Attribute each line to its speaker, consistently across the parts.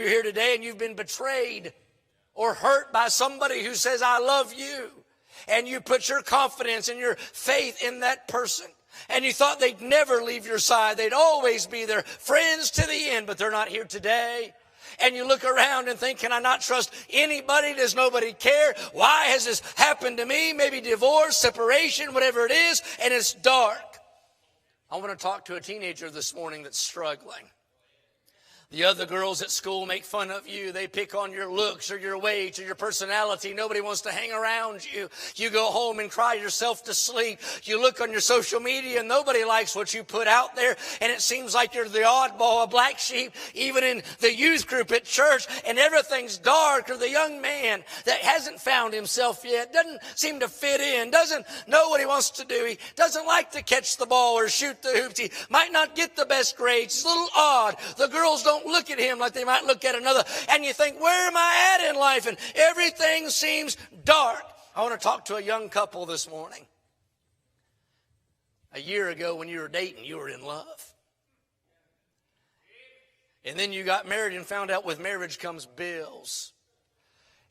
Speaker 1: you're here today and you've been betrayed or hurt by somebody who says, I love you. And you put your confidence and your faith in that person. And you thought they'd never leave your side. They'd always be there, friends to the end, but they're not here today. And you look around and think, can I not trust anybody? Does nobody care? Why has this happened to me? Maybe divorce, separation, whatever it is, and it's dark. I want to talk to a teenager this morning that's struggling. The other girls at school make fun of you. They pick on your looks or your weight or your personality. Nobody wants to hang around you. You go home and cry yourself to sleep. You look on your social media and nobody likes what you put out there. And it seems like you're the oddball, a black sheep, even in the youth group at church. And everything's dark. Or the young man that hasn't found himself yet, doesn't seem to fit in, doesn't know what he wants to do. He doesn't like to catch the ball or shoot the hoops. He might not get the best grades. It's a little odd. The girls don't look at him like they might look at another. And you think, where am I at in life? And everything seems dark. I want to talk to a young couple this morning. A year ago when you were dating, you were in love. And then you got married and found out with marriage comes bills.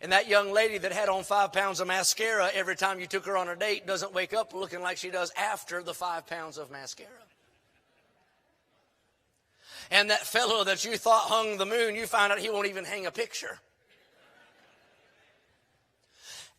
Speaker 1: And that young lady that had on 5 pounds of mascara every time you took her on a date doesn't wake up looking like she does after the 5 pounds of mascara. And that fellow that you thought hung the moon, you find out he won't even hang a picture.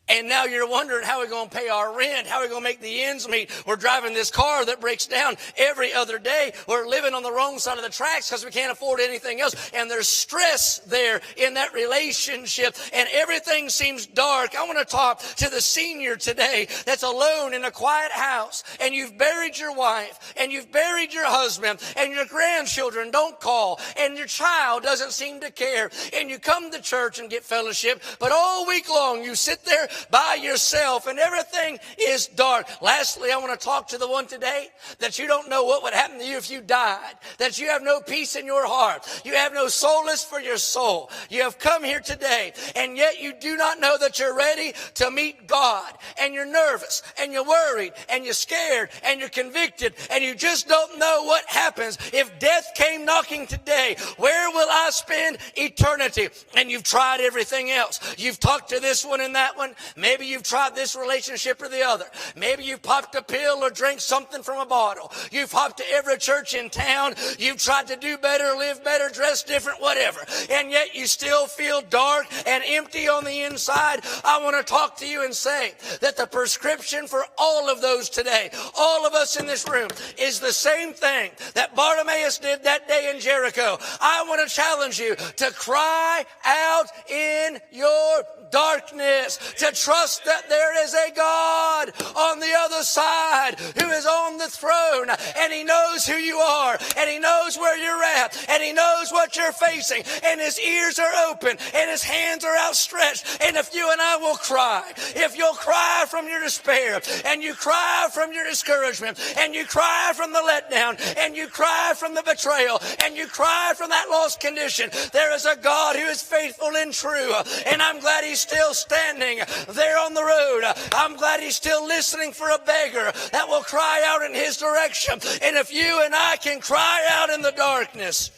Speaker 1: And now you're wondering, how are we going to pay our rent? How are we going to make the ends meet? We're driving this car that breaks down every other day. We're living on the wrong side of the tracks because we can't afford anything else. And there's stress there in that relationship. And everything seems dark. I want to talk to the senior today that's alone in a quiet house. And you've buried your wife. And you've buried your husband. And your grandchildren don't call. And your child doesn't seem to care. And you come to church and get fellowship. But all week long you sit there by yourself and everything is dark. Lastly, I want to talk to the one today that you don't know what would happen to you if you died, that you have no peace in your heart, you have no solace for your soul. You have come here today and yet you do not know that you're ready to meet God, and you're nervous and you're worried and you're scared and you're convicted and you just don't know what happens if death came knocking today. Where will I spend eternity? And you've tried everything else. You've talked to this one and that one. Maybe you've tried this relationship or the other. Maybe you've popped a pill or drank something from a bottle. You've hopped to every church in town. You've tried to do better, live better, dress different, whatever. And yet you still feel dark and empty on the inside. I want to talk to you and say that the prescription for all of those today, all of us in this room, is the same thing that Bartimaeus did that day in Jericho. I want to challenge you to cry out in your darkness, to trust that there is a God on the other side who is on the throne, and he knows who you are, and he knows where you're at, and he knows what you're facing, and his ears are open and his hands are outstretched. And if you and I will cry, if you'll cry from your despair, and you cry from your discouragement, and you cry from the letdown, and you cry from the betrayal, and you cry from that lost condition, there is a God who is faithful and true. And I'm glad he's still standing there on the road. I'm glad he's still listening for a beggar that will cry out in his direction. And if you and I can cry out in the darkness,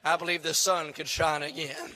Speaker 1: I believe the sun could shine again.